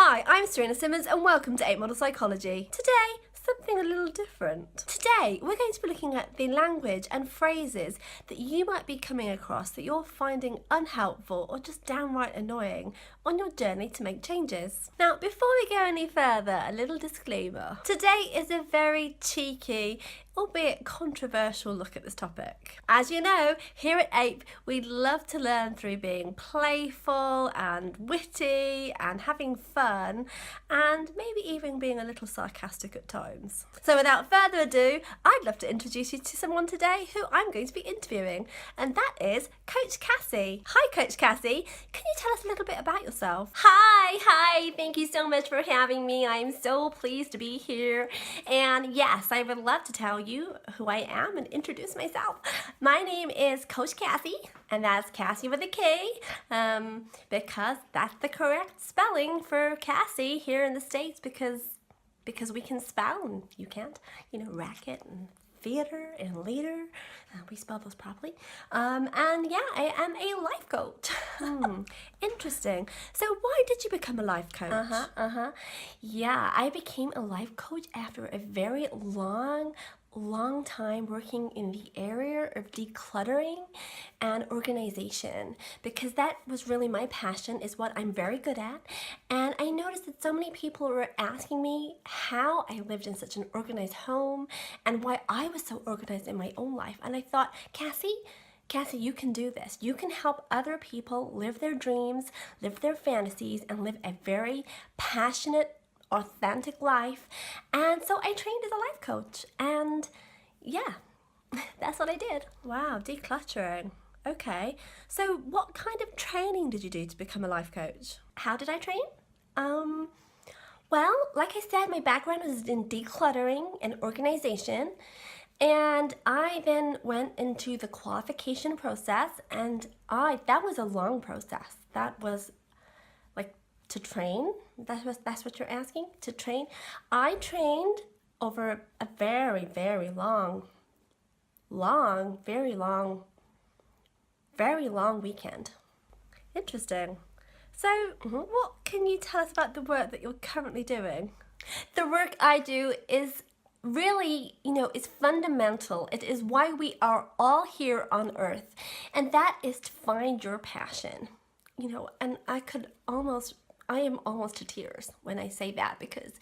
Hi, I'm Serena Simmons and welcome to 8 Model Psychology. Today, something a little different. Today, we're going to be looking at the language and phrases that you might be coming across that you're finding unhelpful or just downright annoying on your journey to make changes. Now, before we go any further, a little disclaimer. Today is a very cheeky, albeit controversial look at this topic. As you know, here at APE, we love to learn through being playful and witty and having fun and maybe even being a little sarcastic at times. So without further ado, I'd love to introduce you to someone today who I'm going to be interviewing, and that is Coach Cassie. Hi Coach Cassie, can you tell us a little bit about yourself? Hi, thank you so much for having me. I'm so pleased to be here. And yes, I would love to tell you who I am and introduce myself. My name is Coach Cassie, and that's Cassie with a K, because that's the correct spelling for Cassie here in the States, because we can spell and you can't, racket and theater and leader. We spell those properly. And yeah, I am a life coach. Interesting. So why did you become a life coach? Yeah, I became a life coach after a very long time working in the area of decluttering and organization, because that was really my passion, is what I'm very good at. And I noticed that so many people were asking me how I lived in such an organized home and why I was so organized in my own life. And I thought, Cassie, you can do this. You can help other people live their dreams, live their fantasies, and live a very passionate, authentic life. And so I trained as a life coach, and yeah, that's what I did. Wow, decluttering. Okay, so what kind of training did you do to become a life coach? How did I train? Well, like I said, my background was in decluttering and organization, and I then went into the qualification process, and that was a long process. That was to train. That's what you're asking? To train? I trained over a very, very long weekend. Interesting. So, what can you tell us about the work that you're currently doing? The work I do is really, is fundamental. It is why we are all here on earth, and that is to find your passion. And I am almost to tears when I say that, because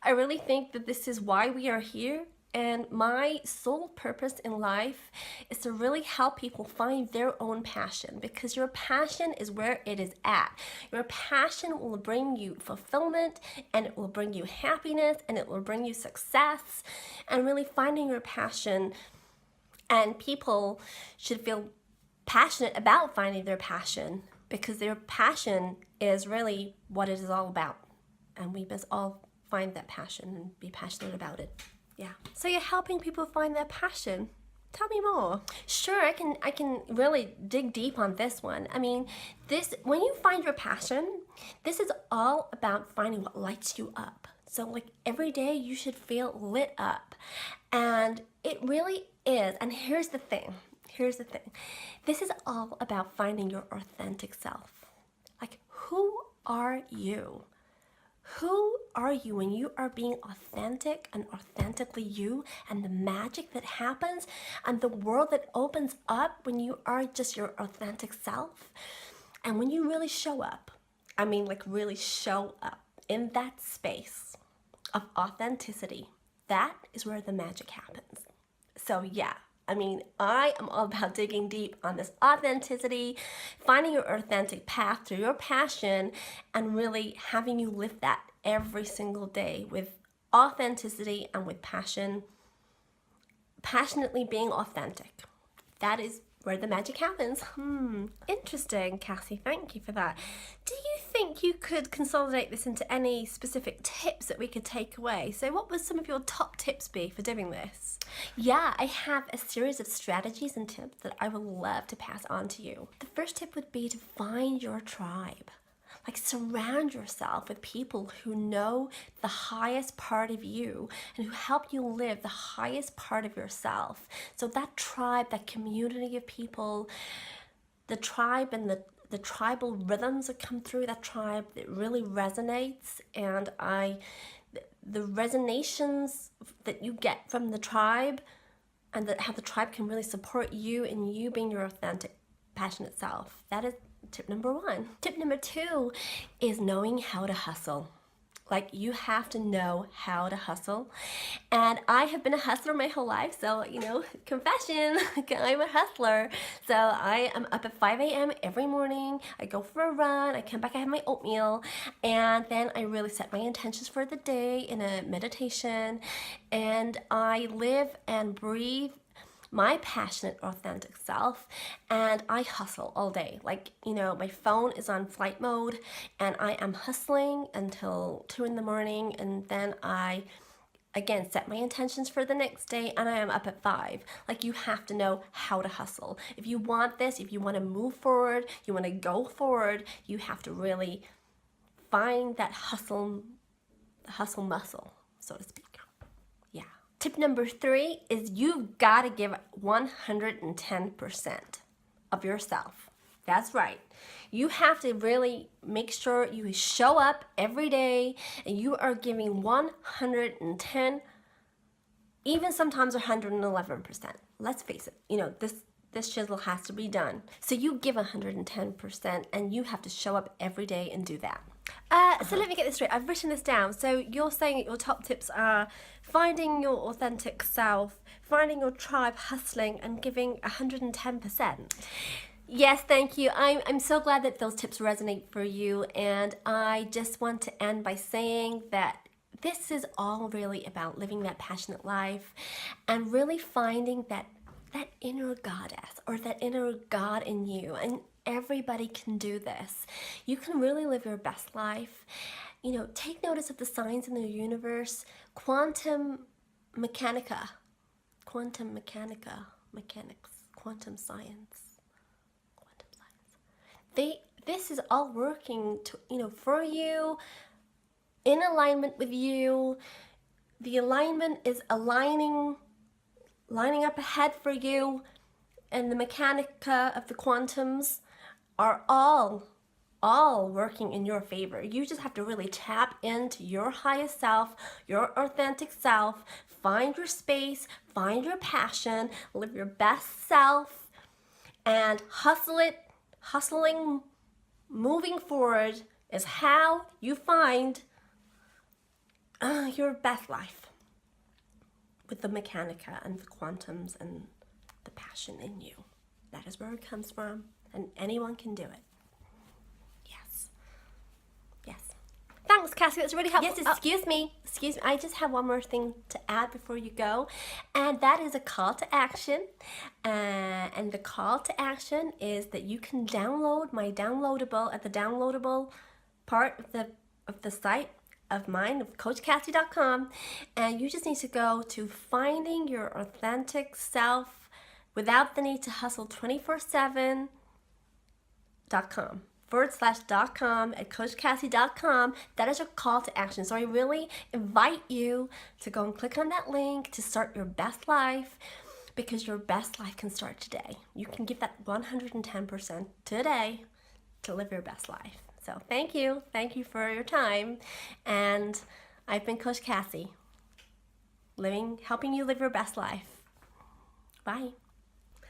I really think that this is why we are here. And my sole purpose in life is to really help people find their own passion, because your passion is where it is at. Your passion will bring you fulfillment, and it will bring you happiness, and it will bring you success. And really finding your passion, and people should feel passionate about finding their passion, because their passion is really what it is all about. And we must all find that passion and be passionate about it. Yeah. So you're helping people find their passion. Tell me more. Sure, I can really dig deep on this one. I mean, when you find your passion, this is all about finding what lights you up. So every day you should feel lit up. And it really is. And here's the thing. This is all about finding your authentic self. Who are you? Who are you when you are being authentic and authentically you, and the magic that happens and the world that opens up when you are just your authentic self? And when you really show up, really show up in that space of authenticity, that is where the magic happens. So yeah. I am all about digging deep on this authenticity, finding your authentic path to your passion, and really having you live that every single day with authenticity and with passion, passionately being authentic. That is where the magic happens. Interesting, Cassie. Thank you for that. Do you think you could consolidate this into any specific tips that we could take away? So what would some of your top tips be for doing this? Yeah, I have a series of strategies and tips that I would love to pass on to you. The first tip would be to find your tribe. Surround yourself with people who know the highest part of you and who help you live the highest part of yourself. So that tribe, that community of people, the tribe and the the tribal rhythms that come through that tribe that really resonates, and the resonations that you get from the tribe, and how the tribe can really support you in you being your authentic, passionate self. That is tip number 1. Tip number 2 is knowing how to hustle. Like, you have to know how to hustle. And I have been a hustler my whole life, so, confession, I'm a hustler. So I am up at 5 a.m. every morning. I go for a run, I come back, I have my oatmeal, and then I really set my intentions for the day in a meditation, and I live and breathe my passionate, authentic self, and I hustle all day. Like, my phone is on flight mode, and I am hustling until 2 in the morning, and then I, again, set my intentions for the next day, and I am up at 5. Like, you have to know how to hustle. If you want this, if you want to move forward, you want to go forward, you have to really find that hustle muscle, so to speak. Tip number 3 is you've got to give 110% of yourself. That's right. You have to really make sure you show up every day and you are giving 110, even sometimes 111%. Let's face it, this chisel has to be done. So you give 110% and you have to show up every day and do that. So let me get this straight. I've written this down. So you're saying that your top tips are finding your authentic self, finding your tribe, hustling, and giving 110%. Yes, thank you. I'm so glad that those tips resonate for you, and I just want to end by saying that this is all really about living that passionate life and really finding that inner goddess or that inner God in you. And everybody can do this. You can really live your best life. Take notice of the signs in the universe. Quantum science. This is all working for you, in alignment with you. The alignment is lining up ahead for you, and the mechanica of the quantums are all working in your favor. You just have to really tap into your highest self, your authentic self, find your space, find your passion, live your best self, and hustling, moving forward is how you find your best life with the mechanica and the quantums and the passion in you. That is where it comes from, and anyone can do it. Yes. Thanks, Cassie. That's really helpful. Yes, excuse me. I just have one more thing to add before you go, and that is a call to action. And the call to action is that you can download my downloadable at the downloadable part of the site of mine, of CoachCassie.com, and you just need to go to finding your authentic self without the need to hustle 24/7.com /.com at CoachCassie.com. That is your call to action. So I really invite you to go and click on that link to start your best life, because your best life can start today. You can give that 110% today to live your best life. So thank you for your time, and I've been Coach Cassie, helping you live your best life. Bye.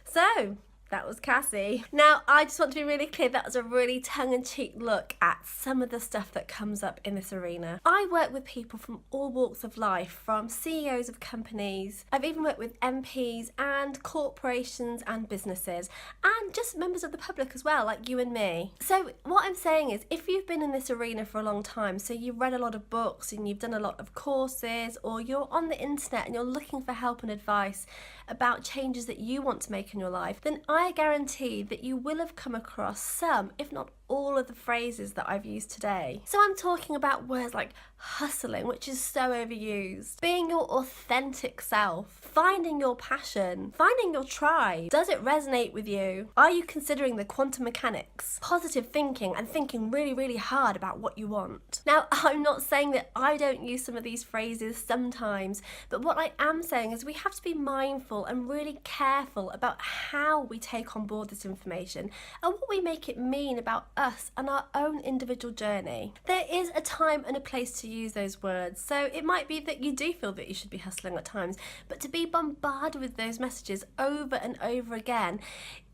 So that was Cassie. Now, I just want to be really clear, that was a really tongue-in-cheek look at some of the stuff that comes up in this arena. I work with people from all walks of life, from CEOs of companies. I've even worked with MPs and corporations and businesses, and just members of the public as well, like you and me. So what I'm saying is, if you've been in this arena for a long time, so you've read a lot of books and you've done a lot of courses, or you're on the internet and you're looking for help and advice about changes that you want to make in your life, then I guarantee that you will have come across some, if not all, of the phrases that I've used today. So I'm talking about words like hustling, which is so overused, being your authentic self, finding your passion, finding your tribe. Does it resonate with you? Are you considering the quantum mechanics, positive thinking, and thinking really, really hard about what you want? Now, I'm not saying that I don't use some of these phrases sometimes, but what I am saying is we have to be mindful and really careful about how we take on board this information and what we make it mean about us and our own individual journey. There is a time and a place to use those words, so it might be that you do feel that you should be hustling at times, but to be bombarded with those messages over and over again,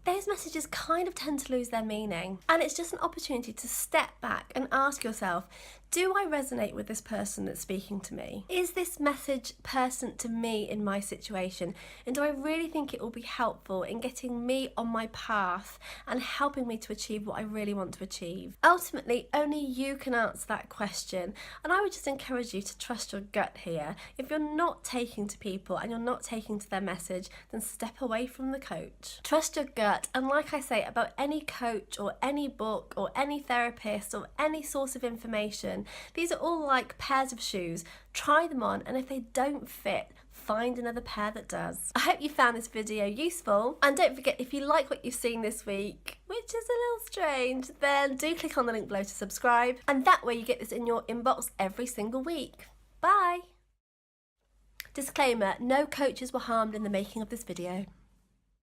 those messages kind of tend to lose their meaning. And it's just an opportunity to step back and ask yourself, do I resonate with this person that's speaking to me? Is this message pertinent to me in my situation? And do I really think it will be helpful in getting me on my path and helping me to achieve what I really want to achieve? Ultimately, only you can answer that question. And I would just encourage you to trust your gut here. If you're not taking to people and you're not taking to their message, then step away from the coach. Trust your gut. And like I say about any coach or any book or any therapist or any source of information, these are all like pairs of shoes. Try them on, and if they don't fit, find another pair that does. I hope you found this video useful, and don't forget, if you like what you've seen this week, which is a little strange, then do click on the link below to subscribe, and that way you get this in your inbox every single week. Bye! Disclaimer, no coaches were harmed in the making of this video.